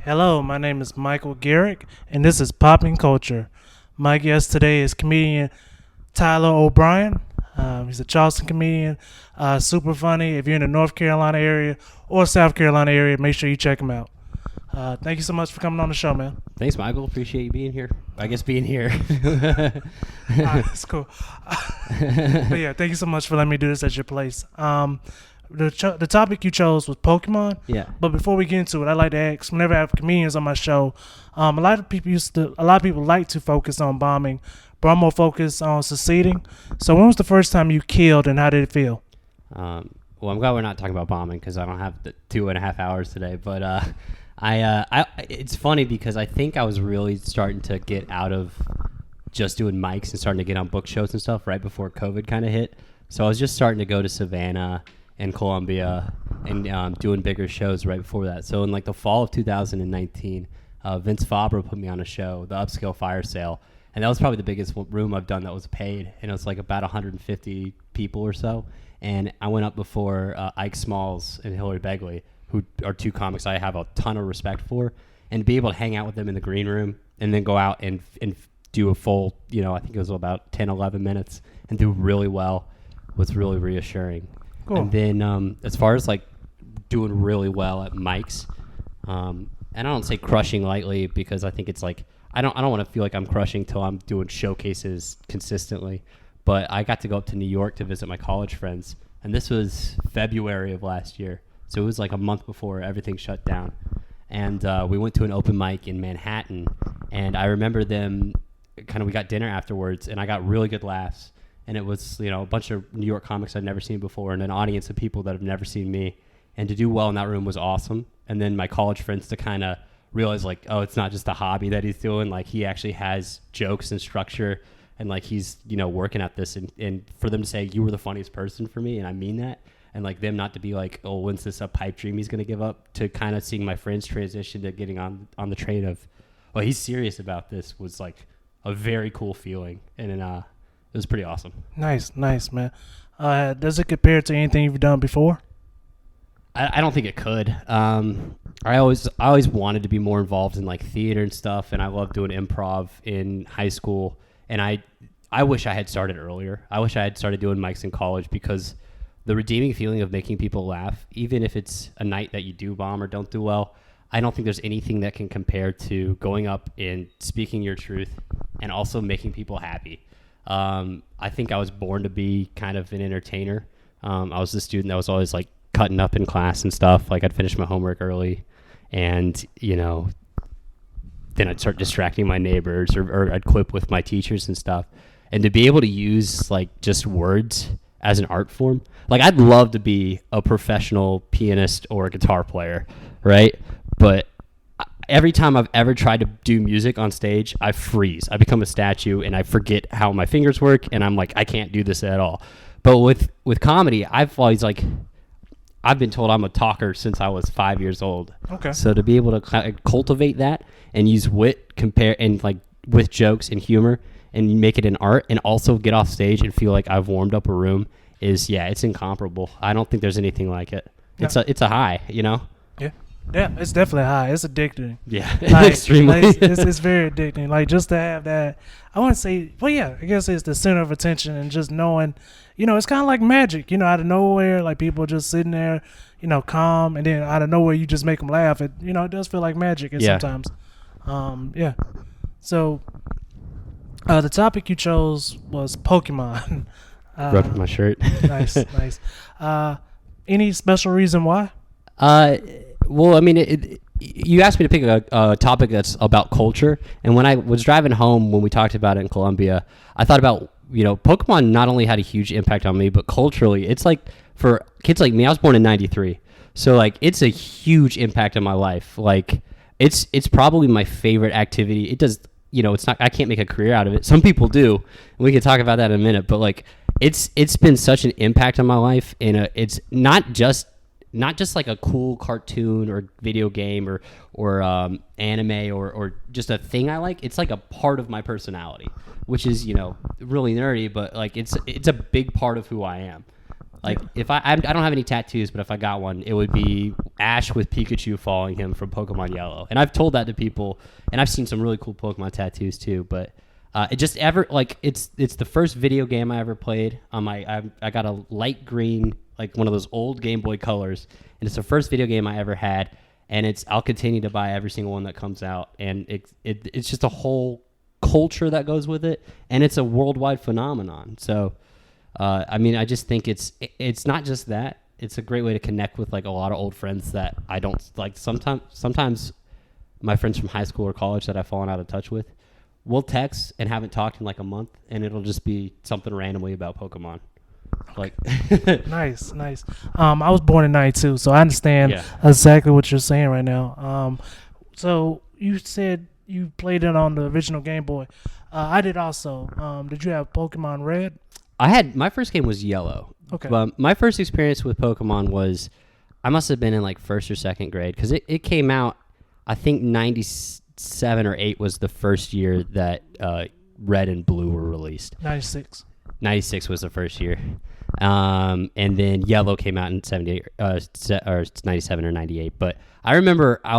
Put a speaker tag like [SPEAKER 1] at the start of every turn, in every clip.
[SPEAKER 1] Hello, my name is Michael Garrick, and this is PoppinCulture. My guest today is comedian Tyler O'Brien. He's a Charleston comedian, super funny. If you're in the North Carolina area or South Carolina area, make sure you check him out. Thank you so much for coming on the show, man.
[SPEAKER 2] Thanks, Michael. Appreciate you being here. I guess being here.
[SPEAKER 1] That's cool. But yeah, thank you so much for letting me do this at your place. The topic you chose was Pokemon.
[SPEAKER 2] Yeah.
[SPEAKER 1] But before we get into it, I like to ask. Whenever I have comedians on my show, a lot of people like to focus on bombing, but I'm more focused on succeeding. So when was the first time you killed, and how did it feel?
[SPEAKER 2] Well, I'm glad we're not talking about bombing because I don't have the 2.5 hours today. But it's funny because I think I was really starting to get out of just doing mics and starting to get on book shows and stuff right before COVID kind of hit. So I was just starting to go to Savannah and Columbia and doing bigger shows right before that. So in like the fall of 2019, Vince Fabra put me on a show, the Upscale Fire Sale. And that was probably the biggest room I've done that was paid. And it was like about 150 people or so. And I went up before Ike Smalls and Hillary Begley, who are two comics I have a ton of respect for. And to be able to hang out with them in the green room and then go out and do a full, I think it was about 10, 11 minutes and do really well was really reassuring. Cool. And then as far as like doing really well at mics, and I don't say crushing lightly because I think it's like, I don't want to feel like I'm crushing till I'm doing showcases consistently. But I got to go up to New York to visit my college friends. And this was February of last year. So it was like a month before everything shut down. And we went to an open mic in Manhattan. And I remember them we got dinner afterwards and I got really good laughs. And it was, a bunch of New York comics I'd never seen before and an audience of people that have never seen me. And to do well in that room was awesome. And then my college friends to kind of realize like, oh, it's not just a hobby that he's doing. Like he actually has jokes and structure and like he's, working at this. And for them to say, you were the funniest person for me. And I mean that. And like them not to be like, oh, when's this a pipe dream he's going to give up, to kind of seeing my friends transition to getting on the train of, well, he's serious about this was like a very cool feeling. And then, it was pretty awesome.
[SPEAKER 1] Nice, man. Does it compare to anything you've done before?
[SPEAKER 2] I don't think it could. I always wanted to be more involved in like theater and stuff, and I loved doing improv in high school. And I wish I had started earlier. I wish I had started doing mics in college because the redeeming feeling of making people laugh, even if it's a night that you do bomb or don't do well, I don't think there's anything that can compare to going up and speaking your truth and also making people happy. I think I was born to be kind of an entertainer. I was the student that was always like cutting up in class and stuff. Like I'd finish my homework early and, then I'd start distracting my neighbors or I'd quip with my teachers and stuff. And to be able to use like just words as an art form, like I'd love to be a professional pianist or a guitar player, right? But every time I've ever tried to do music on stage, I freeze. I become a statue and I forget how my fingers work and I'm like, I can't do this at all. But with comedy, I've been told I'm a talker since I was 5 years old. Okay. So to be able to kind of cultivate that and use wit, compare and like with jokes and humor and make it an art and also get off stage and feel like I've warmed up a room it's incomparable. I don't think there's anything like it. No. It's a high, Yeah.
[SPEAKER 1] Yeah, it's definitely high. It's addicting.
[SPEAKER 2] Yeah,
[SPEAKER 1] like,
[SPEAKER 2] extremely.
[SPEAKER 1] Like, it's very addicting. Like just to have that, I want to say, well, yeah, I guess it's the center of attention and just knowing, it's kind of like magic. Out of nowhere, like people just sitting there, calm, and then out of nowhere you just make them laugh. It, it does feel like magic sometimes. Yeah. So, the topic you chose was Pokemon.
[SPEAKER 2] Rubbed my shirt.
[SPEAKER 1] Nice. Any special reason why?
[SPEAKER 2] Well, I mean, you asked me to pick a topic that's about culture, and when I was driving home when we talked about it in Columbia, I thought about, Pokemon not only had a huge impact on me, but culturally, it's like for kids like me, I was born in 93, so like it's a huge impact on my life. Like it's probably my favorite activity. It does, it's not, I can't make a career out of it. Some people do, and we can talk about that in a minute, but like it's been such an impact on my life, and it's not just like a cool cartoon or video game or anime or just a thing I like. It's like a part of my personality, which is, really nerdy, but like it's a big part of who I am. Like if I don't have any tattoos, but if I got one, it would be Ash with Pikachu following him from Pokemon Yellow. And I've told that to people, and I've seen some really cool Pokemon tattoos too. But it just ever like it's the first video game I ever played. I got a light green, like one of those old Game Boy Colors, and it's the first video game I ever had. And I'll continue to buy every single one that comes out, and it's just a whole culture that goes with it, and it's a worldwide phenomenon. So. I mean, I just think it's not just that. It's a great way to connect with like a lot of old friends that I don't like. Sometimes my friends from high school or college that I've fallen out of touch with, we'll text and haven't talked in like a month, and it'll just be something randomly about Pokemon. Like
[SPEAKER 1] Nice. I was born in '92, so I understand exactly what you're saying right now. So you said you played it on the original Game Boy. I did also. Did you have Pokemon Red?
[SPEAKER 2] My first game was Yellow.
[SPEAKER 1] Okay.
[SPEAKER 2] My first experience with Pokemon was, I must have been in like first or second grade, because it came out, I think 97 or 8 was the first year that Red and Blue were released.
[SPEAKER 1] 96.
[SPEAKER 2] 96 was the first year. And then Yellow came out in 78 or 97 or 98. But I remember I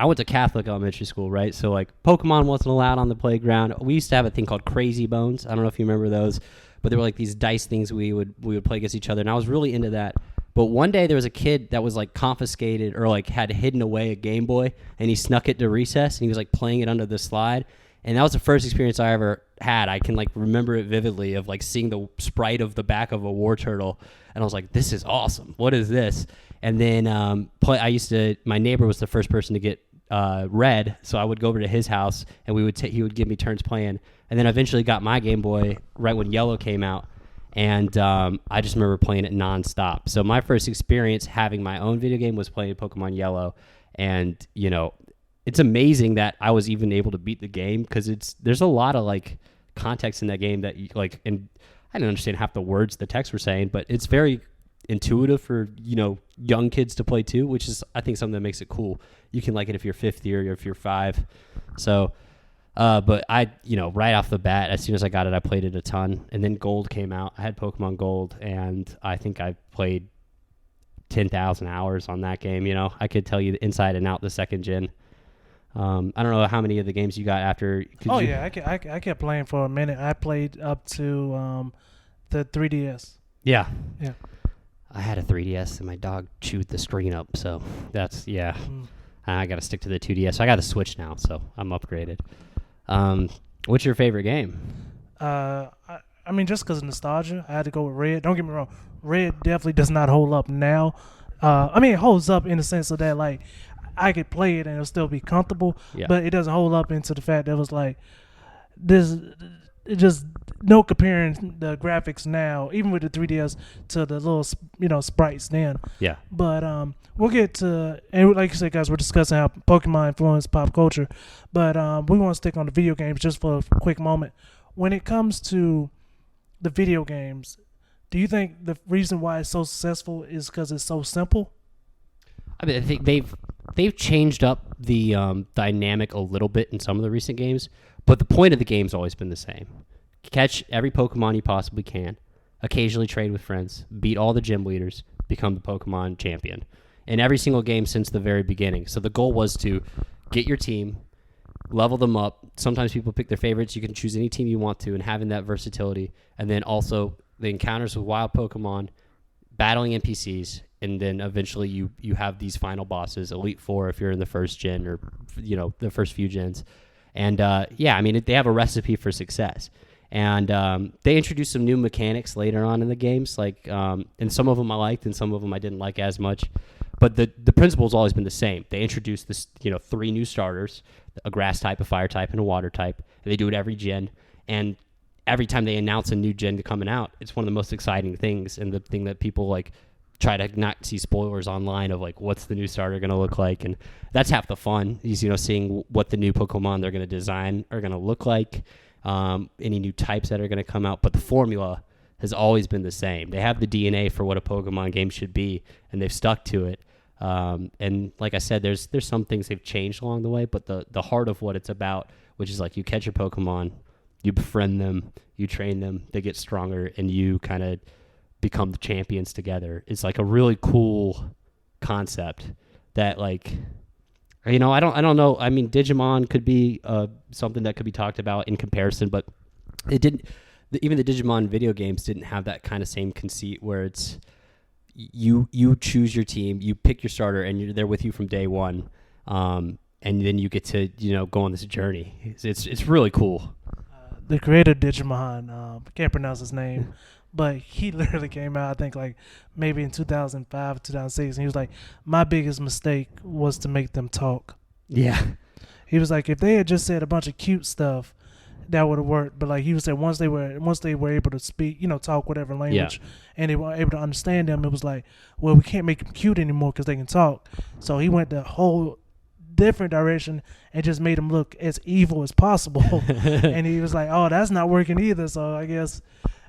[SPEAKER 2] went to Catholic elementary school, right? So like Pokemon wasn't allowed on the playground. We used to have a thing called Crazy Bones. I don't know if you remember those. But there were like these dice things we would play against each other, and I was really into that. But one day there was a kid that was like confiscated or like had hidden away a Game Boy, and he snuck it to recess, and he was like playing it under the slide. And that was the first experience I ever had. I can like remember it vividly of like seeing the sprite of the back of a war turtle, and I was like, "This is awesome! What is this?" And then my neighbor was the first person to get Red, so I would go over to his house, and he would give me turns playing. And then I eventually got my Game Boy right when Yellow came out, and I just remember playing it nonstop. So my first experience having my own video game was playing Pokemon Yellow, and you know, it's amazing that I was even able to beat the game, because there's a lot of like context in that game that you, like, and I didn't understand half the words the text were saying, but it's very intuitive for, you know, young kids to play too, which is I think something that makes it cool. You can like it if you're 50 or if you're 5. So but I, you know, right off the bat, as soon as I got it, I played it a ton. And then Gold came out. I had Pokemon Gold, and I think I played 10,000 hours on that game. You know, I could tell you the inside and out the second gen. I don't know how many of the games you got after.
[SPEAKER 1] I kept playing for a minute. I played up to the 3DS.
[SPEAKER 2] Yeah. I had a 3DS, and my dog chewed the screen up. So that's I got to stick to the 2DS. I got a Switch now, so I'm upgraded. What's your favorite game?
[SPEAKER 1] I mean, just because of nostalgia, I had to go with Red. Don't get me wrong, Red definitely does not hold up now. I mean, it holds up in the sense of that, like, I could play it and it'll still be comfortable, but it doesn't hold up into the fact that it was like this. It just no comparing the graphics now, even with the 3DS, to the little sprites then.
[SPEAKER 2] Yeah.
[SPEAKER 1] But we'll get to, and like you said, guys, we're discussing how Pokemon influenced pop culture, but we want to stick on the video games just for a quick moment. When it comes to the video games, do you think the reason why it's so successful is because it's so simple?
[SPEAKER 2] I mean, I think they've changed up the dynamic a little bit in some of the recent games, but the point of the game's always been the same. Catch every Pokemon you possibly can, occasionally trade with friends, beat all the gym leaders, become the Pokemon champion. In every single game since the very beginning. So the goal was to get your team, level them up. Sometimes people pick their favorites. You can choose any team you want to, and having that versatility. And then also the encounters with wild Pokemon, battling NPCs, and then eventually you have these final bosses, Elite Four if you're in the first gen, or the first few gens. And I mean, they have a recipe for success. And they introduced some new mechanics later on in the games, like and some of them I liked, and some of them I didn't like as much. But the principle's always been the same. They introduced this, 3 new starters, a grass type, a fire type, and a water type. And they do it every gen. And every time they announce a new gen coming out, it's one of the most exciting things, and the thing that people like try to not see spoilers online of like what's the new starter going to look like, and that's half the fun is seeing what the new Pokemon they're going to design are going to look like, any new types that are going to come out. But the formula has always been the same. They have the DNA for what a Pokemon game should be, and they've stuck to it. And like I said, there's some things they've changed along the way, but the heart of what it's about, which is like you catch your Pokemon, you befriend them, you train them, they get stronger, and you kind of become the champions together is like a really cool concept that like, I don't know. I mean, Digimon could be something that could be talked about in comparison, but it didn't. Even the Digimon video games didn't have that kind of same conceit where it's you choose your team, you pick your starter, and they're with you from day one, and then you get to go on this journey. It's really cool.
[SPEAKER 1] The creator of Digimon, I can't pronounce his name, but he literally came out, I think, like maybe in 2005, 2006, and he was like, my biggest mistake was to make them talk.
[SPEAKER 2] Yeah.
[SPEAKER 1] He was like, if they had just said a bunch of cute stuff, that would have worked. But like he was saying, once they were able to speak, talk whatever language, and they were able to understand them, it was like, well, we can't make them cute anymore because they can talk. So he went the whole different direction and just made them look as evil as possible. And he was like, oh, that's not working either. So I guess,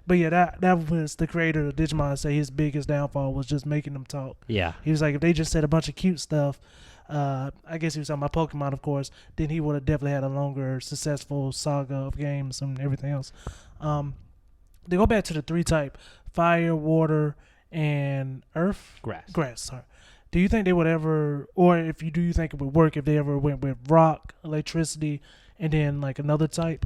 [SPEAKER 1] but yeah, that was the creator of Digimon say his biggest downfall was just making them talk.
[SPEAKER 2] Yeah.
[SPEAKER 1] He was like, if they just said a bunch of cute stuff, I guess he was talking about Pokemon, of course, then he would have definitely had a longer, successful saga of games and everything else. They go back to the 3 type: fire, water, and earth. Grass, sorry. Do you think they would ever, or do you think it would work if they ever went with rock, electricity, and then like another type?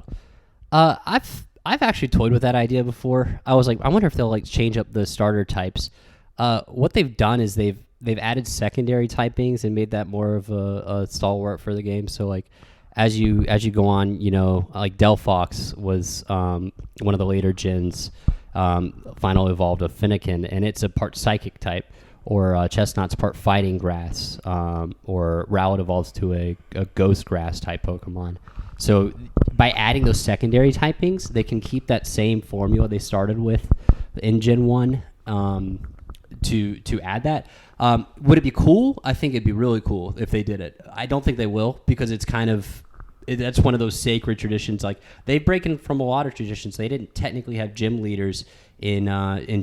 [SPEAKER 2] I've actually toyed with that idea before. I was like, I wonder if they'll like change up the starter types. What they've done is they've added secondary typings and made that more of a stalwart for the game. So like as you go on, like Delphox was one of the later gens, final evolved of Finnegan, and it's a part psychic type. Or Chestnut's part fighting grass, or Rowlet evolves to a ghost grass type Pokemon. So by adding those secondary typings, they can keep that same formula they started with in Gen 1 to add that. Would it be cool? I think it'd be really cool if they did it. I don't think they will because it's that's one of those sacred traditions. Like they break in from a lot of traditions. They didn't technically have gym leaders in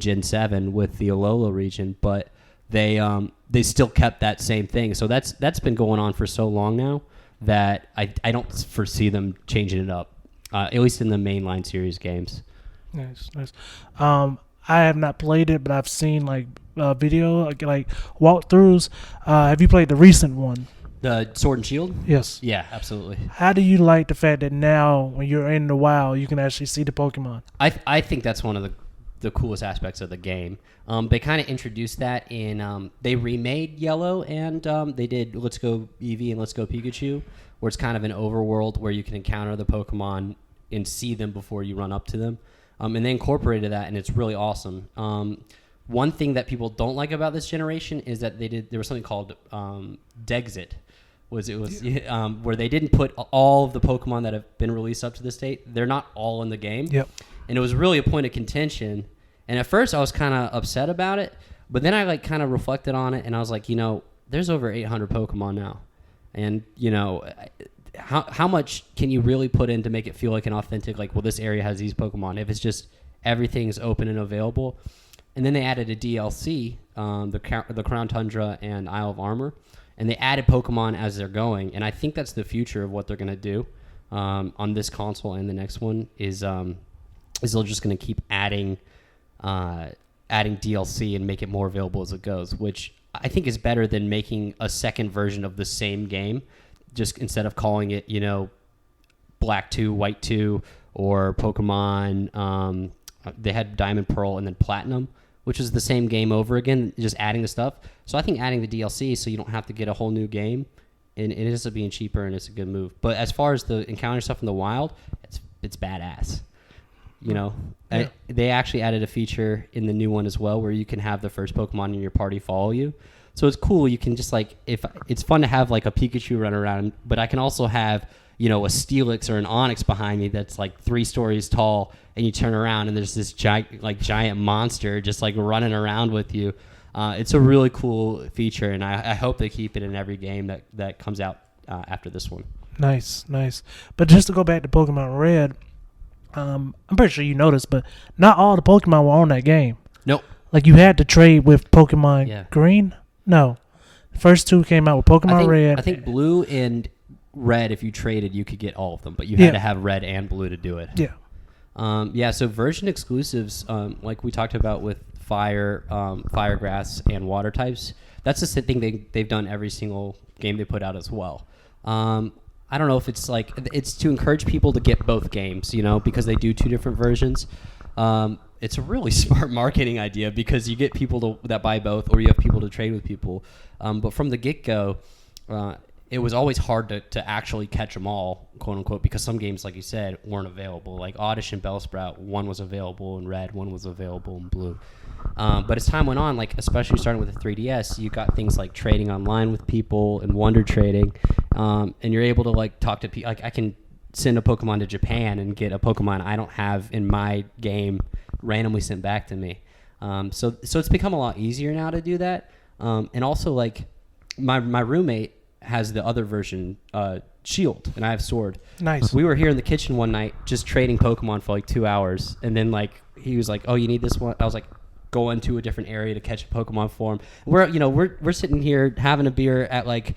[SPEAKER 2] Gen 7 with the Alola region, but they still kept that same thing. So that's been going on for so long now that I don't foresee them changing it up, at least in the mainline series games.
[SPEAKER 1] Nice. I have not played it, but I've seen like video, like walkthroughs. Have you played the recent one?
[SPEAKER 2] The Sword and Shield?
[SPEAKER 1] Yes.
[SPEAKER 2] Yeah, absolutely.
[SPEAKER 1] How do you like the fact that now when you're in the wild, you can actually see the Pokemon?
[SPEAKER 2] I think that's one of the coolest aspects of the game. They kind of introduced that in they remade Yellow, and they did Let's Go Eevee and Let's Go Pikachu, where it's kind of an overworld where you can encounter the Pokemon and see them before you run up to them. And they incorporated that, and it's really awesome. One thing that people don't like about this generation is that there was something called Dexit. Where they didn't put all of the Pokemon that have been released up to this date. They're not all in the game.
[SPEAKER 1] Yep.
[SPEAKER 2] And it was really a point of contention. And at first I was kind of upset about it, but then I like kind of reflected on it, and I was like, there's over 800 Pokemon now. And, how much can you really put in to make it feel like an authentic, like, well, this area has these Pokemon, if it's just everything's open and available. And then they added a DLC, the Crown Tundra and Isle of Armor, and they added Pokemon as they're going. And I think that's the future of what they're going to do on this console and the next one is they're just going to keep adding DLC and make it more available as it goes, which I think is better than making a second version of the same game, just instead of calling it, Black 2, White 2, or Pokemon. They had Diamond, Pearl, and then Platinum, which is the same game over again, just adding the stuff. So I think adding the DLC so you don't have to get a whole new game, and it ends up being cheaper, and it's a good move. But as far as the encounter stuff in the wild, it's badass.
[SPEAKER 1] Yeah.
[SPEAKER 2] They actually added a feature in the new one as well where you can have the first Pokemon in your party follow you. So it's cool. You can just if it's fun to have like a Pikachu run around, but I can also have, a Steelix or an Onix behind me that's like 3 stories tall, and you turn around and there's this giant monster just like running around with you. It's a really cool feature, and I hope they keep it in every game that comes out after this one.
[SPEAKER 1] Nice. But just to go back to Pokemon Red, I'm pretty sure you noticed, but not all the Pokemon were on that game.
[SPEAKER 2] Nope.
[SPEAKER 1] Like you had to trade with Pokemon Green. No, the first 2 came out with Pokemon Red.
[SPEAKER 2] I think Blue and Red, if you traded, you could get all of them, but you had to have Red and Blue to do it.
[SPEAKER 1] Yeah.
[SPEAKER 2] So version exclusives, like we talked about with fire, fire, grass, and water types. That's the thing they've done every single game they put out as well. I don't know if it's like it's to encourage people to get both games, because they do two different versions. It's a really smart marketing idea because you get people that buy both, or you have people to trade with people. But from the get-go, it was always hard to actually catch them all, quote unquote, because some games, like you said, weren't available. Like Oddish and Bellsprout, one was available in red, one was available in blue. But as time went on, like especially starting with the 3DS, you got things like trading online with people and Wonder Trading, and you're able to like talk to people. Like I can send a Pokemon to Japan and get a Pokemon I don't have in my game randomly sent back to me. So it's become a lot easier now to do that. And also like my roommate has the other version, Shield, and I have Sword.
[SPEAKER 1] Nice.
[SPEAKER 2] We were here in the kitchen one night just trading Pokemon for like 2 hours, and then like he was like, "Oh, you need this one?" I was like, "Go into a different area to catch a Pokemon for him." We're sitting here having a beer at like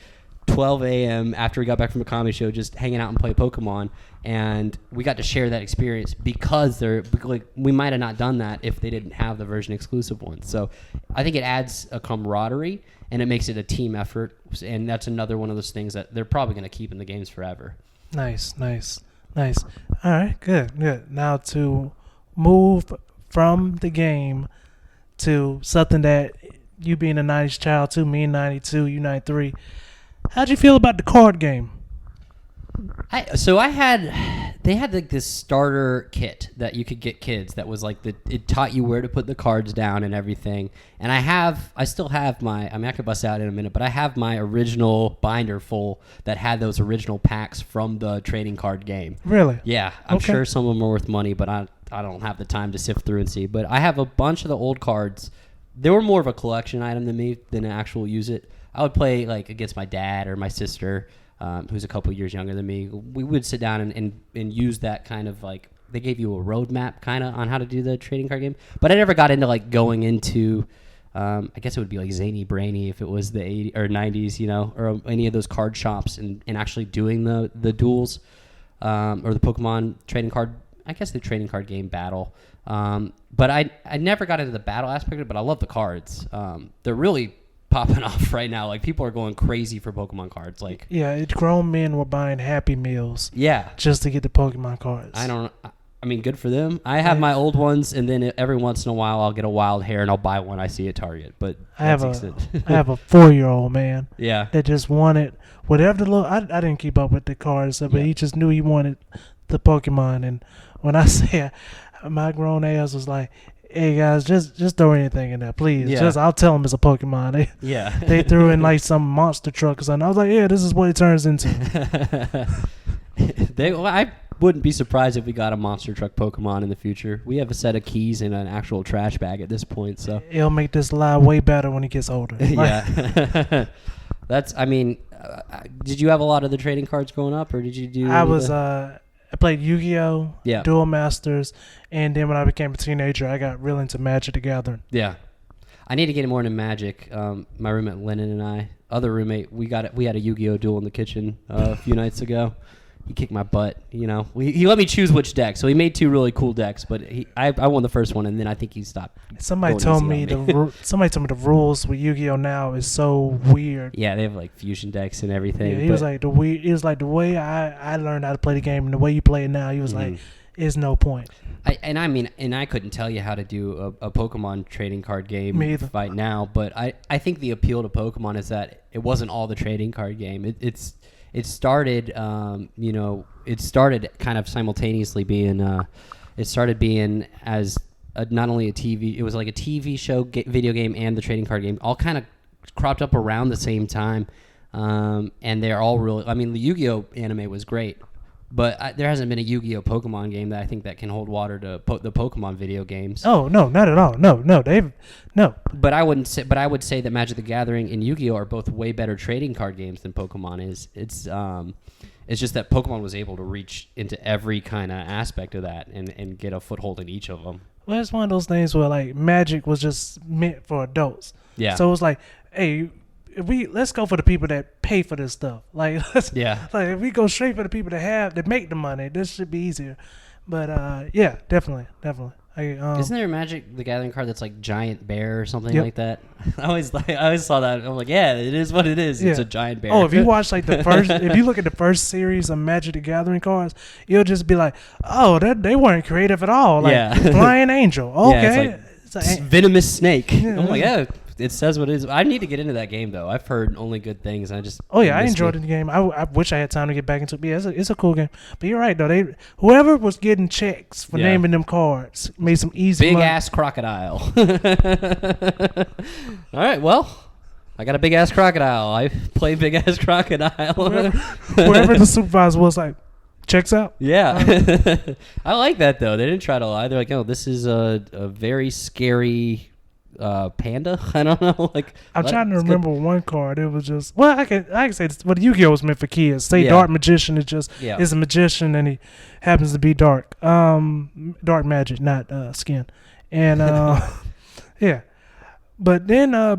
[SPEAKER 2] 12 a.m. after we got back from a comedy show, just hanging out and play Pokemon, and we got to share that experience because we might have not done that if they didn't have the version exclusive one. So I think it adds a camaraderie and it makes it a team effort, and that's another one of those things that they're probably going to keep in the games forever.
[SPEAKER 1] Nice. All right, good. Now to move from the game to something that you being a 90s child too, me in 92, you 93. How'd you feel about the card game?
[SPEAKER 2] They had like this starter kit that you could get kids that was like it taught you where to put the cards down and everything. And I still have I could bust out in a minute, but I have my original binder full that had those original packs from the trading card game.
[SPEAKER 1] Really?
[SPEAKER 2] Yeah, I'm sure some of them are worth money, but I don't have the time to sift through and see. But I have a bunch of the old cards. They were more of a collection item than an actual use it. I would play like against my dad or my sister, who's a couple years younger than me. We would sit down and use that kind of like, they gave you a roadmap kind of on how to do the trading card game. But I never got into like going into, I guess it would be like Zany Brainy if it was the 80s or 90s, or any of those card shops and actually doing the duels, or the Pokemon trading card, I guess the trading card game battle. But I never got into the battle aspect of it, but I love the cards. They're really popping off right now. Like people are going crazy for Pokemon cards. Like
[SPEAKER 1] grown men were buying Happy Meals.
[SPEAKER 2] Yeah,
[SPEAKER 1] just to get the Pokemon cards.
[SPEAKER 2] I mean, good for them. I have my old ones, and then every once in a while I'll get a wild hair and I'll buy one I see at Target. But
[SPEAKER 1] I have a 4-year-old man.
[SPEAKER 2] Yeah,
[SPEAKER 1] that just wanted whatever the I didn't keep up with the cards, but he just knew he wanted the Pokemon. And when I say my grown ass was like, "Hey guys, just throw anything in there, please."
[SPEAKER 2] Yeah.
[SPEAKER 1] I'll tell them it's a Pokemon. They threw in like some monster truck or something. I was like, "Yeah, this is what it turns into."
[SPEAKER 2] I wouldn't be surprised if we got a monster truck Pokemon in the future. We have a set of keys and an actual trash bag at this point, so
[SPEAKER 1] it'll make this live way better when he gets older.
[SPEAKER 2] Yeah, did you have a lot of the trading cards growing up, or did you do?
[SPEAKER 1] I played Yu-Gi-Oh,
[SPEAKER 2] yeah,
[SPEAKER 1] Duel Masters, and then when I became a teenager, I got real into Magic the Gathering.
[SPEAKER 2] Yeah, I need to get more into Magic. My roommate Lennon and I, other roommate, we had a Yu-Gi-Oh duel in the kitchen a few nights ago. He kicked my butt, He let me choose which deck, so he made 2 really cool decks, but I won the first one, and then I think he stopped.
[SPEAKER 1] Somebody told me the rules with Yu-Gi-Oh now is so weird.
[SPEAKER 2] Yeah, they have like fusion decks and everything.
[SPEAKER 1] Yeah, he was like the way I learned how to play the game and the way you play it now. He was like, "There's no point."
[SPEAKER 2] I couldn't tell you how to do a Pokemon trading card game right now, but I think the appeal to Pokemon is that it wasn't all the trading card game. It started, it started kind of simultaneously being, it started being as not only a TV, it was like a TV show, video game, and the trading card game, all kind of cropped up around the same time. And they're all really, the Yu-Gi-Oh anime was great, but there hasn't been a Yu-Gi-Oh Pokemon game that I think that can hold water to the Pokemon video games.
[SPEAKER 1] Oh no, not at all. No, no.
[SPEAKER 2] But I would say that Magic the Gathering and Yu-Gi-Oh are both way better trading card games than Pokemon is. It's just that Pokemon was able to reach into every kind of aspect of that and get a foothold in each of them.
[SPEAKER 1] Well, it's one of those things where like Magic was just meant for adults.
[SPEAKER 2] Yeah.
[SPEAKER 1] So it was like, hey, let's go for the people that pay for this stuff. Like, if we go straight for the people that make the money, this should be easier. But yeah, definitely, I
[SPEAKER 2] Isn't there a Magic the Gathering card that's like giant bear or something
[SPEAKER 1] Yep.
[SPEAKER 2] like that? I always saw that. I'm like, yeah, it is what it is. It's a giant bear.
[SPEAKER 1] Oh, if you watch like the first, if you look at the first series of Magic the Gathering cards, you'll just be like, oh, they weren't creative at all. Like Flying Angel, okay,
[SPEAKER 2] yeah, it's like venomous snake. I'm like, yeah, it says what it is. I need to get into that game though. I've heard only good things. And
[SPEAKER 1] I enjoyed the game. I wish I had time to get back into it. But yeah, it's a cool game. But you're right though. Whoever was getting checks for naming them cards made some easy
[SPEAKER 2] big
[SPEAKER 1] money.
[SPEAKER 2] ass crocodile. All right, well, I got a big ass crocodile. I play big ass crocodile.
[SPEAKER 1] Whoever the supervisor was like, checks out.
[SPEAKER 2] Yeah. I like that though. They didn't try to lie. They're like, oh, this is a very scary panda. I don't know. Like,
[SPEAKER 1] I'm trying to remember one card. It was just I can say this, what Yu-Gi-Oh was meant for kids. Say Dark Magician is a magician and he happens to be dark. Dark magic, not skin. And yeah. But then I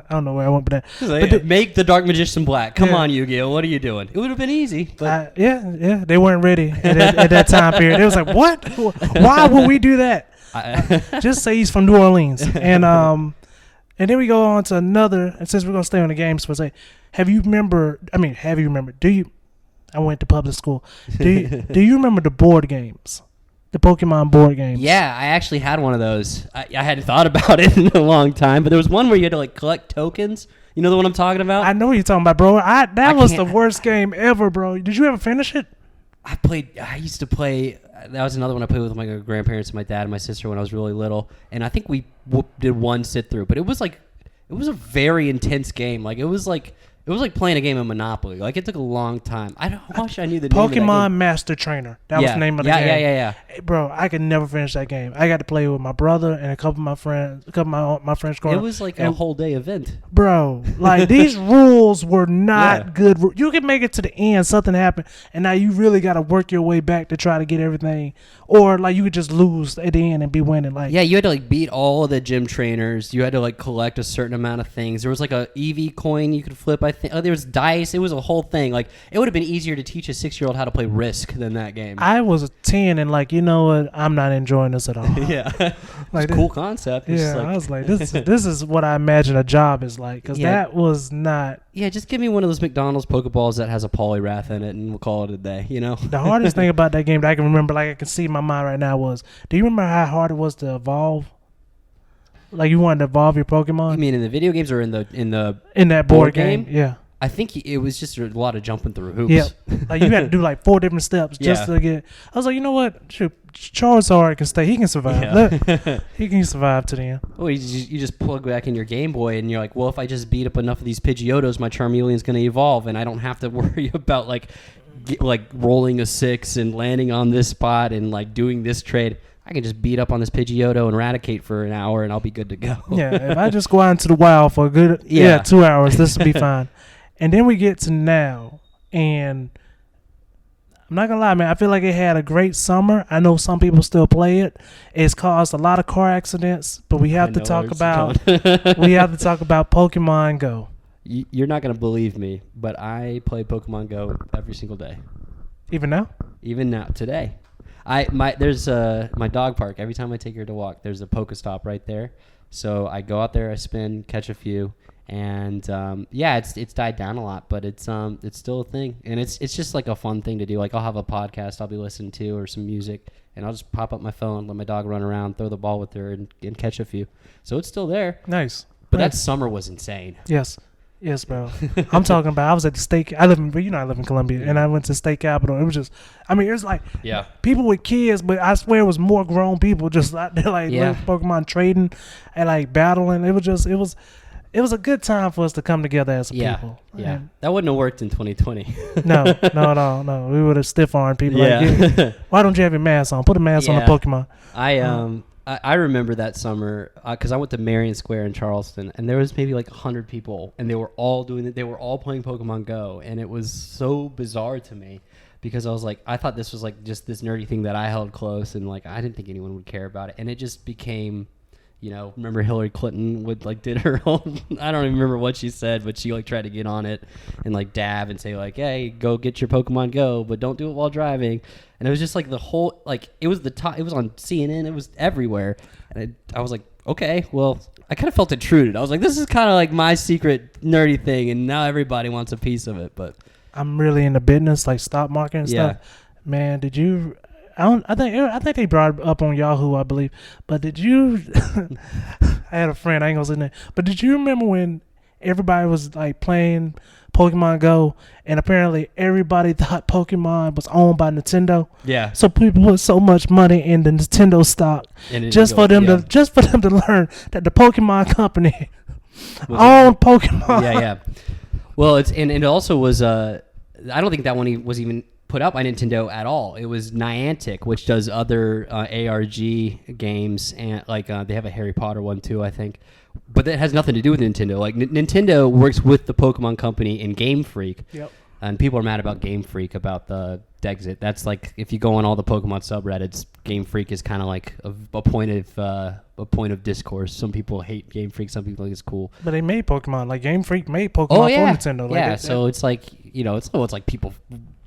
[SPEAKER 1] don't know where I went with that.
[SPEAKER 2] But make the Dark Magician black. Come on, Yu-Gi-Oh! What are you doing? It would have been easy. But
[SPEAKER 1] they weren't ready at that time period. It was like, what? Why would we do that? Just say he's from New Orleans. And then we go on to another, and since we're going to stay on the games for a second, have you remembered, I went to public school. Do you remember the board games? The Pokemon board games?
[SPEAKER 2] Yeah, I actually had one of those. I hadn't thought about it in a long time, but there was one where you had to like collect tokens. You know the one I'm talking about?
[SPEAKER 1] I know what you're talking about, bro. That was the worst game ever, bro. Did you ever finish it?
[SPEAKER 2] I used to play. That was another one I played with my grandparents and my dad and my sister when I was really little. And I think we did one sit through, but it was a very intense game. Like it was like playing a game of Monopoly. Like it took a long time. I wish I knew the name of that game.
[SPEAKER 1] Pokemon Master Trainer. That was the name of the game.
[SPEAKER 2] Yeah.
[SPEAKER 1] Hey, bro, I could never finish that game. I got to play with my brother and a couple of my friends. My friends.
[SPEAKER 2] It was like a whole day event.
[SPEAKER 1] Bro, like these rules were not good. You can make it to the end, something happened, and now you really got to work your way back to try to get everything. Or like you could just lose at the end and be winning. Like
[SPEAKER 2] you had to like beat all of the gym trainers. You had to like collect a certain amount of things. There was like a EV coin you could flip. I think there was dice. It was a whole thing. Like it would have been easier to teach a 6-year-old how to play Risk than that game.
[SPEAKER 1] I was a 10 and like, you know what? I'm not enjoying this at all.
[SPEAKER 2] Yeah, like it's a cool concept.
[SPEAKER 1] Yeah, I was like, this is what I imagine a job is like, because that was not.
[SPEAKER 2] Yeah, just give me one of those McDonald's Pokeballs that has a Poliwrath in it, and we'll call it a day. You know.
[SPEAKER 1] The hardest thing about that game that I can remember, like I can see in my mind right now, was, do you remember how hard it was to evolve? Like you wanted to evolve your Pokemon.
[SPEAKER 2] You mean in the video games or in
[SPEAKER 1] that board game? Yeah.
[SPEAKER 2] I think it was just a lot of jumping through hoops.
[SPEAKER 1] Yeah, like you had to do like 4 different steps just to get. I was like, you know what? Shoot, Charizard can stay. He can survive.
[SPEAKER 2] Yeah.
[SPEAKER 1] He can survive to the end.
[SPEAKER 2] Well, you just plug back in your Game Boy, and you're like, well, if I just beat up enough of these Pidgeotos, my Charmeleon's going to evolve, and I don't have to worry about like rolling a 6 and landing on this spot and like doing this trade. I can just beat up on this Pidgeotto and Eradicate for an hour, and I'll be good to go.
[SPEAKER 1] Yeah, if I just go out into the wild for a good 2 hours, this will be fine. And then we get to now, and I'm not gonna lie, man. I feel like it had a great summer. I know some people still play it. It's caused a lot of car accidents, but we have to talk about Pokemon Go.
[SPEAKER 2] You're not gonna believe me, but I play Pokemon Go every single day.
[SPEAKER 1] Even now?
[SPEAKER 2] Even now, today. There's my dog park. Every time I take her to walk, there's a Pokestop right there. So I go out there, I spin, catch a few. And it's died down a lot, but it's still a thing, and it's just like a fun thing to do. Like I'll have a podcast I'll be listening to or some music, and I'll just pop up my phone, let my dog run around, throw the ball with her, and catch a few. So it's still there.
[SPEAKER 1] Nice.
[SPEAKER 2] But that summer was insane.
[SPEAKER 1] Yes, bro. I'm talking about. I was at the state. I live in Columbia, and I went to state capitol. It was just. I mean, it was like people with kids, but I swear it was more grown people just out there like Pokemon trading and like battling. It was a good time for us to come together as a people.
[SPEAKER 2] Yeah, that wouldn't have worked in 2020.
[SPEAKER 1] No, not at all. No, we would have stiff-armed people. Yeah. Like, why don't you have your mask on? Put a mask on the Pokemon.
[SPEAKER 2] I remember that summer because I went to Marion Square in Charleston, and there was maybe like 100 people, and they were all doing it. They were all playing Pokemon Go, and it was so bizarre to me because I was like, I thought this was like just this nerdy thing that I held close, and like I didn't think anyone would care about it, and it just became. You know, remember Hillary Clinton did her own, I don't even remember what she said, but she like tried to get on it and like dab and say like, hey, go get your Pokemon Go, but don't do it while driving. and it was just like the whole like it was the top. It was on CNN. It was everywhere, and I was like, okay, well, I kind of felt intruded. I was like, this is kind of like my secret nerdy thing, and now everybody wants a piece of it. But
[SPEAKER 1] I'm really into business, like stock market and
[SPEAKER 2] Yeah.
[SPEAKER 1] stuff. Man, did you? I think they brought it up on Yahoo, I believe. But did you? I had a friend. I ain't gonna say that. But did you remember when everybody was like playing Pokemon Go, and apparently everybody thought Pokemon was owned by Nintendo?
[SPEAKER 2] yeah,
[SPEAKER 1] So people put so much money in the Nintendo stock
[SPEAKER 2] and it
[SPEAKER 1] just
[SPEAKER 2] goes-
[SPEAKER 1] for them
[SPEAKER 2] yeah.
[SPEAKER 1] to learn that the Pokemon company
[SPEAKER 2] Was
[SPEAKER 1] owned Pokemon.
[SPEAKER 2] yeah. Well, and it also was. I don't think that one was even put out by Nintendo at all. It was Niantic, which does other ARG games, and like they have a Harry Potter one too, I think. But that has nothing to do with Nintendo. Like Nintendo works with the Pokemon company and Game Freak.
[SPEAKER 1] Yep.
[SPEAKER 2] And people are mad about Game Freak about the Dexit. That's like if you go on all the Pokemon subreddits, Game Freak is kind of like a point of discourse. Some people hate Game Freak. Some people think it's cool.
[SPEAKER 1] But they made Pokemon. Like Game Freak made Pokemon
[SPEAKER 2] Oh yeah,
[SPEAKER 1] for Nintendo. Like
[SPEAKER 2] yeah. So it's like it's like people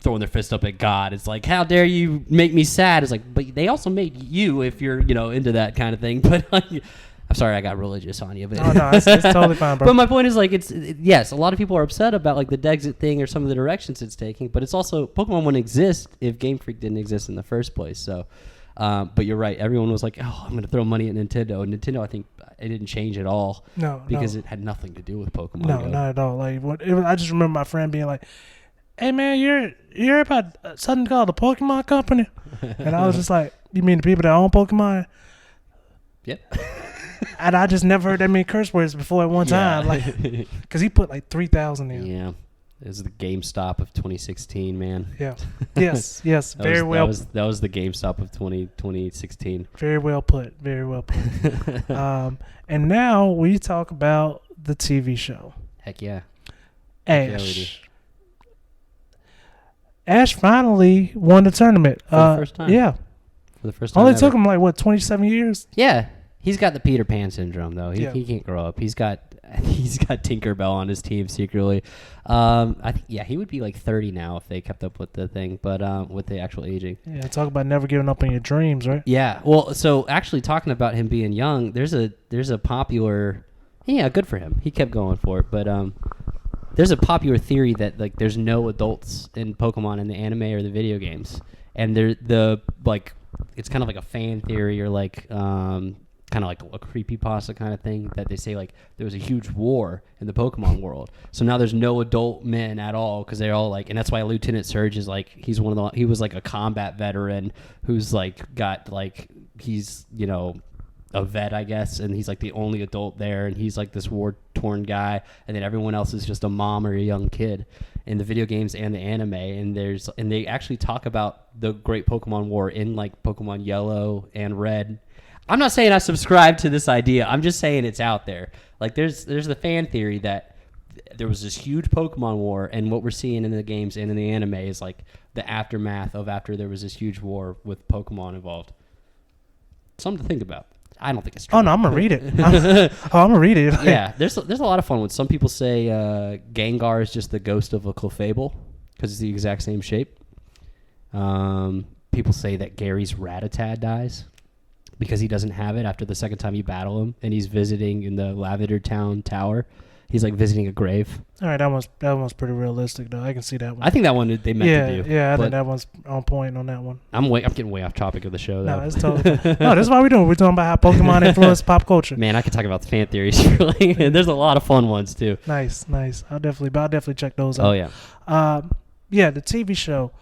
[SPEAKER 2] throwing their fist up at God. It's like, how dare you make me sad? It's like, but they also made you if you're into that kind of thing. But I'm sorry, I got religious on you. But
[SPEAKER 1] oh no, it's totally fine, bro.
[SPEAKER 2] But my point is, like, yes, a lot of people are upset about like the Dexit thing or some of the directions it's taking. But it's also Pokemon wouldn't exist if Game Freak didn't exist in the first place. So, but you're right. Everyone was like, oh, I'm going to throw money at Nintendo. And Nintendo, I think it didn't change at all. Because it had nothing to do with Pokemon.
[SPEAKER 1] No,
[SPEAKER 2] Go.
[SPEAKER 1] not at all. Like I just remember my friend being like, "Hey man, you heard about something called the Pokemon Company?" And I was just like, "You mean the people that own Pokemon?"
[SPEAKER 2] Yep.
[SPEAKER 1] And I just never heard that many curse words before at one time, like, because he put like 3,000 in.
[SPEAKER 2] Yeah. It was the GameStop of 2016, man.
[SPEAKER 1] Yeah. Yes. Yes. Very well.
[SPEAKER 2] That was the GameStop of 2016.
[SPEAKER 1] Very well put. Very well put. And now we talk about the TV show.
[SPEAKER 2] Heck yeah.
[SPEAKER 1] Ash.
[SPEAKER 2] Yeah, we do.
[SPEAKER 1] Ash finally won the tournament.
[SPEAKER 2] For the first time.
[SPEAKER 1] Yeah.
[SPEAKER 2] For the first time.
[SPEAKER 1] Only
[SPEAKER 2] ever.
[SPEAKER 1] took him like, what, 27 years?
[SPEAKER 2] Yeah. He's got the Peter Pan syndrome, though. He,
[SPEAKER 1] Yeah.
[SPEAKER 2] he can't grow up. He's got Tinkerbell on his team secretly. I think he would be like 30 now if they kept up with the thing, but with the actual aging.
[SPEAKER 1] Yeah, talk about never giving up on your dreams, right?
[SPEAKER 2] Yeah. Well, so actually talking about him being young, there's a popular, good for him. He kept going for it, but there's a popular theory that like there's no adults in Pokemon in the anime or the video games, and it's kind of like a fan theory or like kind of like a creepypasta kind of thing that they say like there was a huge war in the Pokemon world, so now there's no adult men at all because they're all like, and that's why Lieutenant Surge is like he was like a combat veteran who's like got like he's a vet, I guess, and he's like the only adult there, and he's like this war-torn guy, and then everyone else is just a mom or a young kid in the video games and the anime, and they actually talk about the Great Pokemon War in like Pokemon Yellow and Red. I'm not saying I subscribe to this idea. I'm just saying it's out there. Like there's the fan theory that there was this huge Pokemon war, and what we're seeing in the games and in the anime is like the aftermath of after there was this huge war with Pokemon involved. Something to think about. I don't think it's true.
[SPEAKER 1] Oh no, I'm gonna read it. I'm gonna read it.
[SPEAKER 2] Yeah, there's a lot of fun ones. Some people say Gengar is just the ghost of a Clefable because it's the exact same shape. People say that Gary's Rattata dies because he doesn't have it after the second time you battle him, and he's visiting in the Lavender Town Tower. He's like visiting a grave.
[SPEAKER 1] All right, that one's pretty realistic though. I can see that one.
[SPEAKER 2] I think that one they meant to do.
[SPEAKER 1] Yeah, I
[SPEAKER 2] but
[SPEAKER 1] think that one's on point on that one.
[SPEAKER 2] I'm getting way off topic of the show though.
[SPEAKER 1] No, it's totally. No, this is why we're doing. We're talking about how Pokemon influence pop culture.
[SPEAKER 2] Man, I could talk about the fan theories. Really, there's a lot of fun ones too.
[SPEAKER 1] Nice. I'll definitely check those out.
[SPEAKER 2] Oh yeah.
[SPEAKER 1] Yeah, the TV show.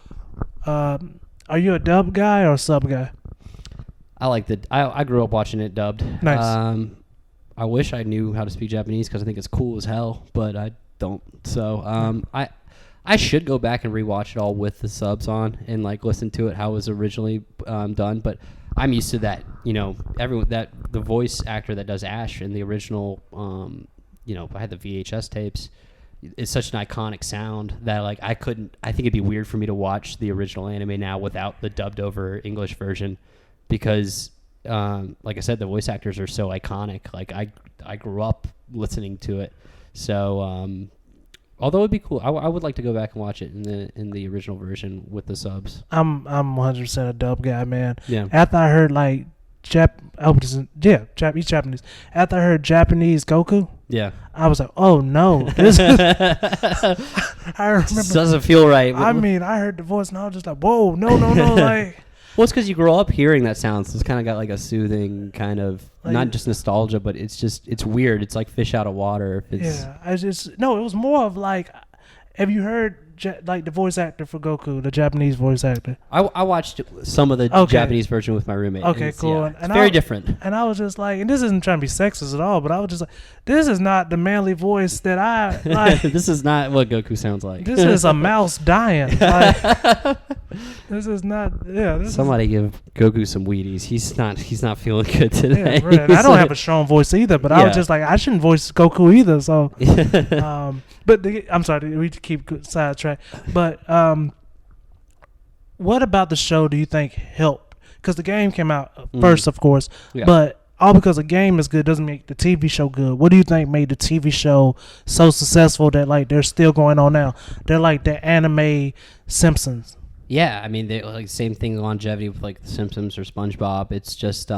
[SPEAKER 1] Are you a dub guy or a sub guy?
[SPEAKER 2] I like I grew up watching it dubbed.
[SPEAKER 1] Nice.
[SPEAKER 2] I wish I knew how to speak Japanese because I think it's cool as hell, but I don't. So I should go back and rewatch it all with the subs on and like listen to it how it was originally done. But I'm used to that. Everyone the voice actor that does Ash in the original. I had the VHS tapes. It's such an iconic sound that like I think it'd be weird for me to watch the original anime now without the dubbed over English version because like I said, the voice actors are so iconic. Like I grew up listening to it. So Although it'd be cool. I would like to go back and watch it in the original version with the subs.
[SPEAKER 1] I'm 100% a dub guy, man.
[SPEAKER 2] Yeah.
[SPEAKER 1] After I heard like he's Japanese. After I heard Japanese Goku,
[SPEAKER 2] Yeah.
[SPEAKER 1] I was like, oh no, this is. I remember.
[SPEAKER 2] This doesn't feel right.
[SPEAKER 1] I mean, I heard the voice and I was just like, whoa, no, like.
[SPEAKER 2] Well, it's because you grow up hearing that sound, so it's kind of got like a soothing kind of,
[SPEAKER 1] Like-
[SPEAKER 2] not just nostalgia, but it's weird. It's like fish out of water. If it's,
[SPEAKER 1] It was more of like, have you heard like the voice actor for Goku, the Japanese voice actor?
[SPEAKER 2] I watched some of the
[SPEAKER 1] Okay.
[SPEAKER 2] Japanese version with my roommate.
[SPEAKER 1] Okay,
[SPEAKER 2] It's-
[SPEAKER 1] cool.
[SPEAKER 2] yeah,
[SPEAKER 1] And
[SPEAKER 2] it's very
[SPEAKER 1] I-
[SPEAKER 2] different.
[SPEAKER 1] And I was just like, and this isn't trying to be sexist at all, but I was just like, this is not the manly voice that I like.
[SPEAKER 2] This is not what Goku sounds like.
[SPEAKER 1] This is a mouse dying. Like, this is not. Yeah. This
[SPEAKER 2] Somebody give Goku some Wheaties. He's not feeling good today.
[SPEAKER 1] Yeah, right. And I don't have a strong voice either, but I
[SPEAKER 2] Yeah.
[SPEAKER 1] was just like, I shouldn't voice Goku either. So, I'm sorry, we keep sidetracked. But what about the show do you think helped? Because the game came out first, of course,
[SPEAKER 2] Yeah.
[SPEAKER 1] but all because the game is good doesn't make the TV show good. What do you think made the TV show so successful that like they're still going on now? They're like the anime Simpsons.
[SPEAKER 2] Yeah, I mean, they like same thing longevity with like The Simpsons or SpongeBob. It's just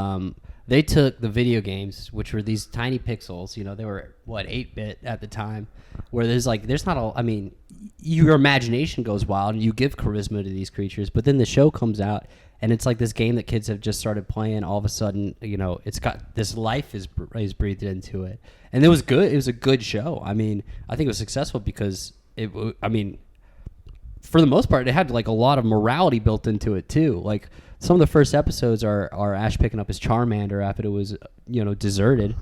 [SPEAKER 2] they took the video games, which were these tiny pixels. You know, they were 8-bit at the time, where there's not a. I mean, your imagination goes wild and you give charisma to these creatures, but then the show comes out and it's like this game that kids have just started playing. All of a sudden, you know, it's got this life is breathed into it, and it was good. It was a good show. I mean, I think it was successful because for the most part, it had like a lot of morality built into it too. Like some of the first episodes are Ash picking up his Charmander after it was, deserted,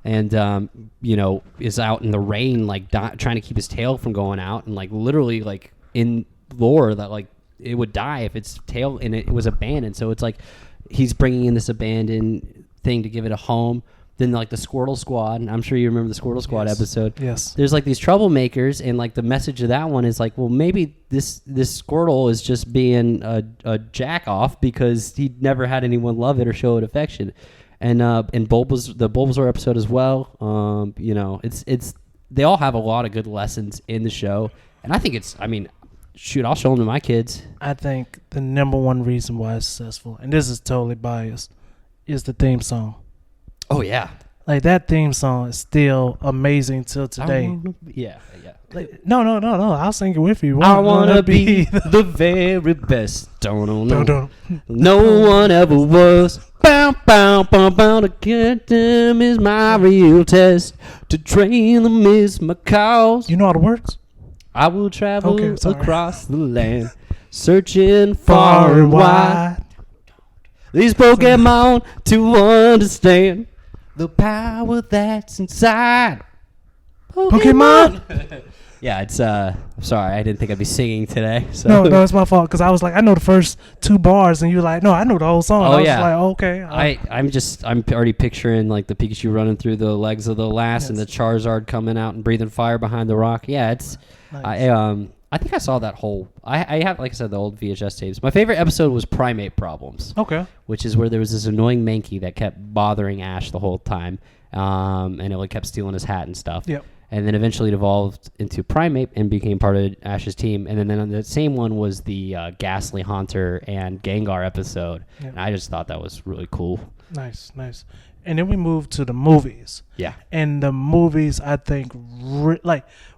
[SPEAKER 2] and is out in the rain like trying to keep his tail from going out, and like literally like in lore that like it would die if its tail and it was abandoned. So it's like he's bringing in this abandoned thing to give it a home. Then like the Squirtle Squad, and I'm sure you remember the Squirtle Squad episode.
[SPEAKER 1] Yes.
[SPEAKER 2] There's like these troublemakers, and like the message of that one is like, well, maybe this Squirtle is just being a jack off because he never had anyone love it or show it affection. And the Bulbasaur episode as well. It's they all have a lot of good lessons in the show, and I think I'll show them to my kids.
[SPEAKER 1] I think the number one reason why it's successful, and this is totally biased, is the theme song.
[SPEAKER 2] Oh yeah,
[SPEAKER 1] like that theme song is still amazing till today.
[SPEAKER 2] Yeah.
[SPEAKER 1] Like, no, I'll sing it with you.
[SPEAKER 2] I wanna be the very best.
[SPEAKER 1] Don't.
[SPEAKER 2] No one ever was. Bow, bow, bow, bow. To get them is my real test. To train them is my cause.
[SPEAKER 1] You know all the words?
[SPEAKER 2] I will travel
[SPEAKER 1] sorry.
[SPEAKER 2] across the land, searching far and wide. These Pokemon to understand the power that's inside Pokemon. Yeah, it's I'm sorry, I didn't think I'd be singing today. So.
[SPEAKER 1] No, it's my fault because I was like, I know the first 2 bars, and you're like, no, I know the whole song.
[SPEAKER 2] Oh,
[SPEAKER 1] I was
[SPEAKER 2] yeah.
[SPEAKER 1] like, okay.
[SPEAKER 2] I'm already picturing like the Pikachu running through the legs of the Lass and the Charizard coming out and breathing fire behind the rock. Yeah, it's
[SPEAKER 1] Nice.
[SPEAKER 2] I think I saw that whole. I have, like I said, the old VHS tapes. My favorite episode was Primate Problems.
[SPEAKER 1] Okay.
[SPEAKER 2] Which is where there was this annoying Mankey that kept bothering Ash the whole time, and it like kept stealing his hat and stuff.
[SPEAKER 1] Yep.
[SPEAKER 2] And then eventually it evolved into Primate and became part of Ash's team. And then on the same one was the Ghastly Haunter and Gengar episode.
[SPEAKER 1] Yep.
[SPEAKER 2] And I just thought that was really cool.
[SPEAKER 1] Nice. And then we moved to the movies.
[SPEAKER 2] Yeah.
[SPEAKER 1] And the movies, I think,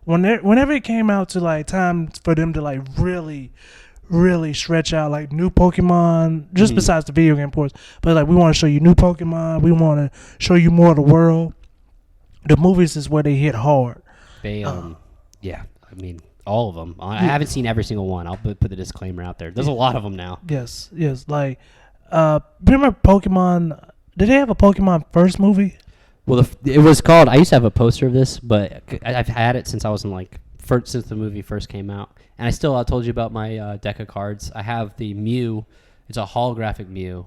[SPEAKER 1] whenever it came out to like time for them to like really stretch out like new Pokemon, just besides the video game ports, but like we want to show you new Pokemon, we want to show you more of the world. The movies is where they hit hard.
[SPEAKER 2] They, yeah, I mean, all of them. I haven't seen every single one. I'll put the disclaimer out there. There's a lot of them now.
[SPEAKER 1] Yes. Like, remember Pokemon? Did they have a Pokemon first movie?
[SPEAKER 2] Well, it was called. I used to have a poster of this, but I've had it since I was in since the movie first came out. And I told you about my deck of cards. I have the Mew. It's a holographic Mew,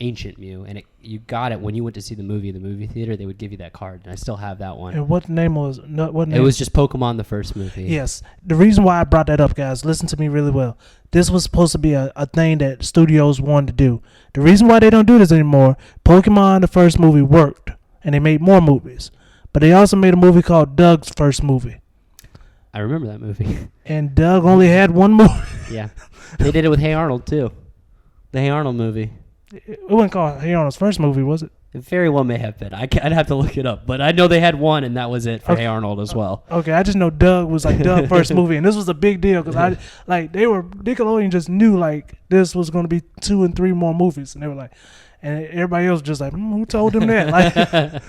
[SPEAKER 2] ancient Mew, and you got it when you went to see the movie in the movie theater. They would give you that card, and I still have that one.
[SPEAKER 1] And what name was?
[SPEAKER 2] It was just Pokemon the first movie.
[SPEAKER 1] Yes. The reason why I brought that up, guys, listen to me really well. This was supposed to be a thing that studios wanted to do. The reason why they don't do this anymore, Pokemon the first movie worked, and they made more movies. But they also made a movie called Doug's first movie.
[SPEAKER 2] I remember that movie.
[SPEAKER 1] And Doug only had one movie.
[SPEAKER 2] Yeah. They did it with Hey Arnold, too. The Hey Arnold movie.
[SPEAKER 1] It wasn't called Hey Arnold's first movie, was it?
[SPEAKER 2] It very well may have been. I'd have to look it up. But I know they had one, and that was it for
[SPEAKER 1] Okay.
[SPEAKER 2] Hey Arnold as well.
[SPEAKER 1] Okay, I just know Doug was like Doug's first movie, and this was a big deal because Nickelodeon just knew like this was going to be 2 and 3 more movies, and they were like, and everybody else was just like, who told them that? Like,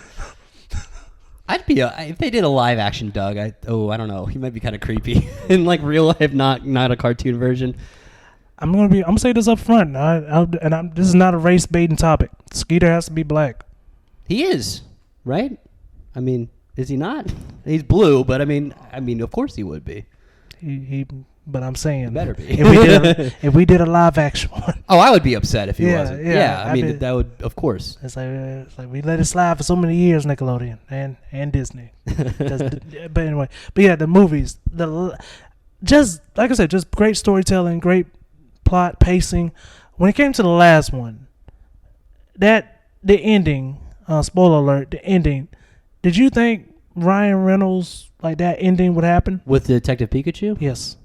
[SPEAKER 2] I'd be if they did a live action Doug. I don't know. He might be kind of creepy in like real life, not a cartoon version.
[SPEAKER 1] I'm gonna say this up front, this is not a race baiting topic. Skeeter has to be black.
[SPEAKER 2] He is, right? I mean, is he not? He's blue, but I mean, of course he would be.
[SPEAKER 1] But I'm saying,
[SPEAKER 2] He better be.
[SPEAKER 1] if we did a live action one,
[SPEAKER 2] Oh, I would be upset if he wasn't.
[SPEAKER 1] yeah,
[SPEAKER 2] Yeah,
[SPEAKER 1] I mean,
[SPEAKER 2] that would, of course.
[SPEAKER 1] it's like we let it slide for so many years, Nickelodeon and Disney. But anyway, the movies, just like I said, just great storytelling, great plot, pacing. When it came to the last one, the ending, spoiler alert, the ending. Did you think Ryan Reynolds like that ending would happen?
[SPEAKER 2] With Detective Pikachu?
[SPEAKER 1] Yes.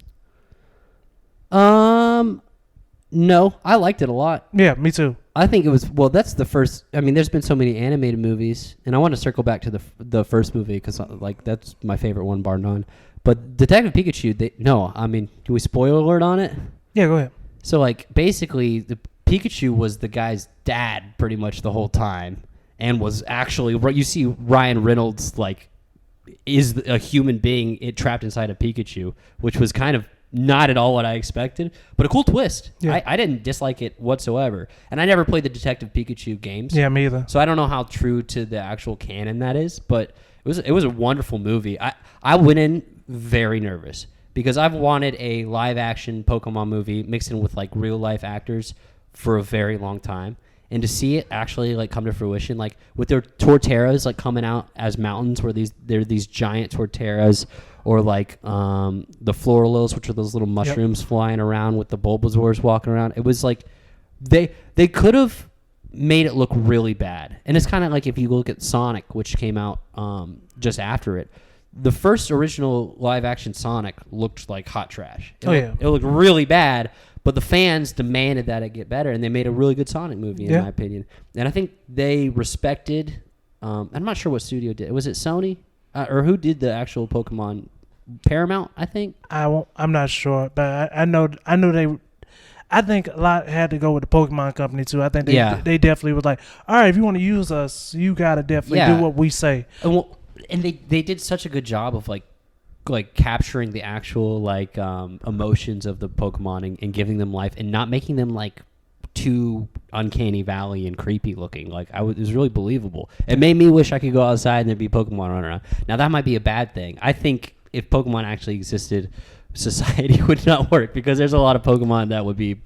[SPEAKER 2] No, I liked it a lot.
[SPEAKER 1] Yeah, me too.
[SPEAKER 2] I think it was, well, that's the first, I mean, there's been so many animated movies, and I want to circle back to the first movie, because, like, that's my favorite one, bar none. But Detective Pikachu, can we spoiler alert on it?
[SPEAKER 1] Yeah, go ahead.
[SPEAKER 2] So, like, basically, the Pikachu was the guy's dad pretty much the whole time, and was actually, you see Ryan Reynolds, like, is a human being trapped inside a Pikachu, which was kind of not at all what I expected, but a cool twist.
[SPEAKER 1] Yeah.
[SPEAKER 2] I didn't dislike it whatsoever, and I never played the Detective Pikachu games.
[SPEAKER 1] Yeah, me either.
[SPEAKER 2] So I don't know how true to the actual canon that is, but it was a wonderful movie. I went in very nervous because I've wanted a live action Pokemon movie mixed in with like real life actors for a very long time. And to see it actually like come to fruition, like with their Torterras like coming out as mountains, where they're these giant Torterras, or like the Florals, which are those little mushrooms flying around with the Bulbasaurs walking around. It was like they could have made it look really bad. And it's kind of like if you look at Sonic, which came out just after it. The first original live action Sonic looked like hot trash. It looked really bad. But the fans demanded that it get better, and they made a really good Sonic movie, in my opinion. And I think they respected. I'm not sure what studio did. Was it Sony or who did the actual Pokemon? Paramount, I think.
[SPEAKER 1] I'm not sure, but I know they. I think a lot had to go with the Pokemon company too. I think they definitely was like, all right, if you want to use us, you gotta definitely do what we say.
[SPEAKER 2] And they did such a good job of like capturing the actual like emotions of the Pokemon and giving them life and not making them like too uncanny valley and creepy looking. Like it was really believable. It made me wish I could go outside and there'd be Pokemon running around. Now that might be a bad thing. I think if Pokemon actually existed, society would not work because there's a lot of Pokemon that would be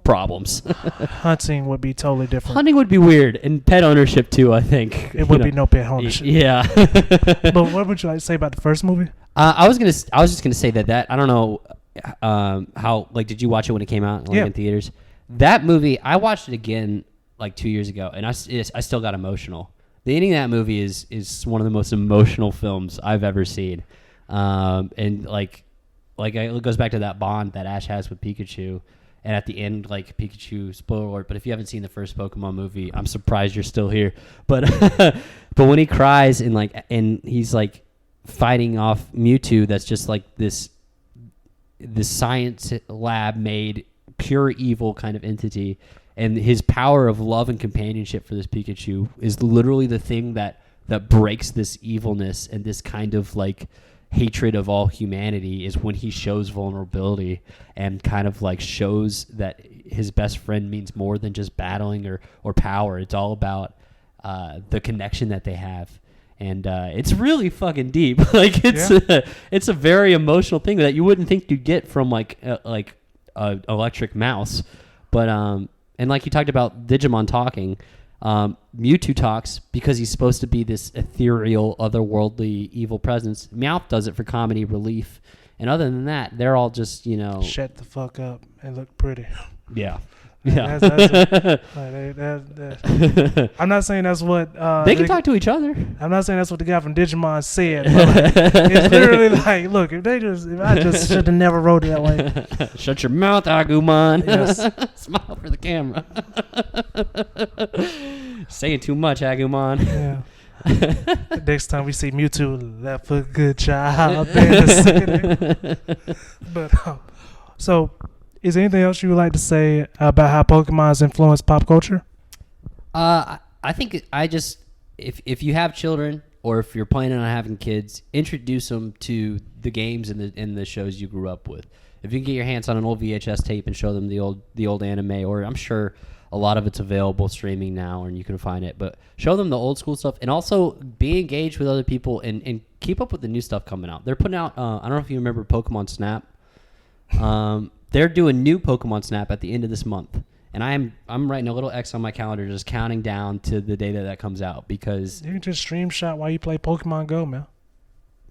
[SPEAKER 2] problems.
[SPEAKER 1] Hunting would be totally different.
[SPEAKER 2] Hunting would be weird, and pet ownership too. I think
[SPEAKER 1] it would be no pet ownership.
[SPEAKER 2] Yeah.
[SPEAKER 1] But what would you like to say about the first movie?
[SPEAKER 2] I was just gonna say that I don't know how, like, did you watch it when it came out in theaters? That movie, I watched it again like 2 years ago, and I still got emotional. The ending of that movie is one of the most emotional films I've ever seen, and like it goes back to that bond that Ash has with Pikachu. And at the end, like Pikachu, spoiler alert, but if you haven't seen the first Pokemon movie, I'm surprised you're still here. But but when he cries and he's like fighting off Mewtwo, that's just like this science lab made pure evil kind of entity, and his power of love and companionship for this Pikachu is literally the thing that breaks this evilness and this kind of like hatred of all humanity, is when he shows vulnerability and kind of like shows that his best friend means more than just battling or power. It's all about the connection that they have, and it's really fucking deep. Like it's a very emotional thing that you wouldn't think you'd get from like a electric mouse, but and like you talked about Digimon talking. Mewtwo talks because he's supposed to be this ethereal, otherworldly, evil presence. Meowth does it for comedy relief, and other than that, they're all just
[SPEAKER 1] shut the fuck up and look pretty.
[SPEAKER 2] Yeah, Yeah.
[SPEAKER 1] I'm not saying that's what
[SPEAKER 2] they can talk to each other.
[SPEAKER 1] I'm not saying that's what the guy from Digimon said. But like, it's literally like, look, if I just should have never wrote it that way.
[SPEAKER 2] Shut your mouth, Agumon.
[SPEAKER 1] Yes.
[SPEAKER 2] Smile for the camera. Saying too much, Agumon.
[SPEAKER 1] Yeah. Next time we see Mewtwo, left foot, good job. But so, is there anything else you would like to say about how Pokemon has influenced pop culture?
[SPEAKER 2] I think if you have children or if you're planning on having kids, introduce them to the games and the shows you grew up with. If you can get your hands on an old VHS tape and show them the old anime, or I'm sure a lot of it's available streaming now and you can find it, but show them the old school stuff and also be engaged with other people and keep up with the new stuff coming out. They're putting out, I don't know if you remember Pokemon Snap. They're doing new Pokemon Snap at the end of this month. And I'm writing a little X on my calendar just counting down to the day that comes out because...
[SPEAKER 1] You can just stream shot while you play Pokemon Go, man.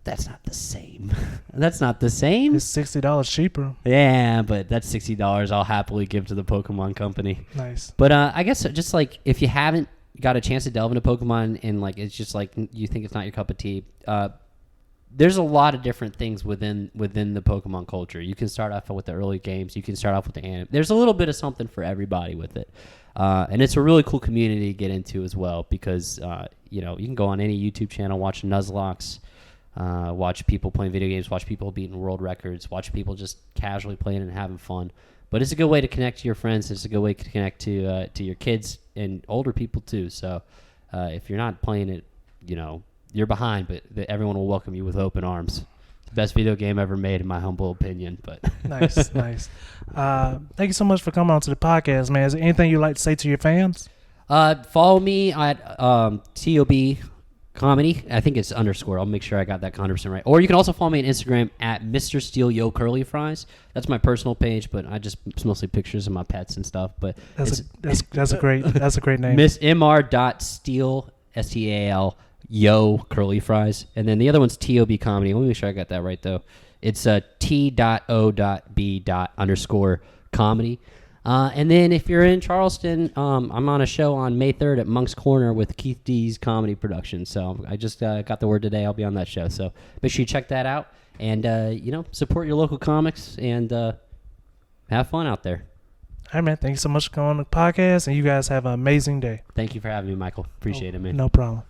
[SPEAKER 2] That's not the same. That's not the same.
[SPEAKER 1] It's $60 cheaper.
[SPEAKER 2] Yeah, but that's $60 I'll happily give to the Pokemon company.
[SPEAKER 1] Nice.
[SPEAKER 2] But I guess just like if you haven't got a chance to delve into Pokemon and like it's just like you think it's not your cup of tea, there's a lot of different things within the Pokemon culture. You can start off with the early games. You can start off with the anime. There's a little bit of something for everybody with it. And it's a really cool community to get into as well because, you can go on any YouTube channel, watch Nuzlocke, watch people playing video games, watch people beating world records, watch people just casually playing and having fun. But it's a good way to connect to your friends. It's a good way to connect to your kids and older people too. So if you're not playing it, you're behind, but everyone will welcome you with open arms. It's the best video game ever made, in my humble opinion. But
[SPEAKER 1] Nice. Thank you so much for coming on to the podcast, man. Is there anything you'd like to say to your fans?
[SPEAKER 2] Follow me at TOB Comedy. I think it's _. I'll make sure I got that 100% right. Or you can also follow me on Instagram at Mr. Steele Yo Curly Fries. That's my personal page, but it's mostly pictures of my pets and stuff. But
[SPEAKER 1] that's a great name.
[SPEAKER 2] Miss Mr.Steele STAL Yo Curly Fries, and then the other one's TOB Comedy. Let me make sure I got that right though. It's T.O.B._comedy. And then if you're in Charleston, I'm on a show on May 3rd at Monk's Corner with Keith D's comedy production. So I just got the word today I'll be on that show. So make sure you check that out and support your local comics and have fun out there.
[SPEAKER 1] All right, man. Thank you so much for coming on the podcast, and you guys have an amazing day.
[SPEAKER 2] Thank you for having me, Michael. Appreciate it, man.
[SPEAKER 1] No problem.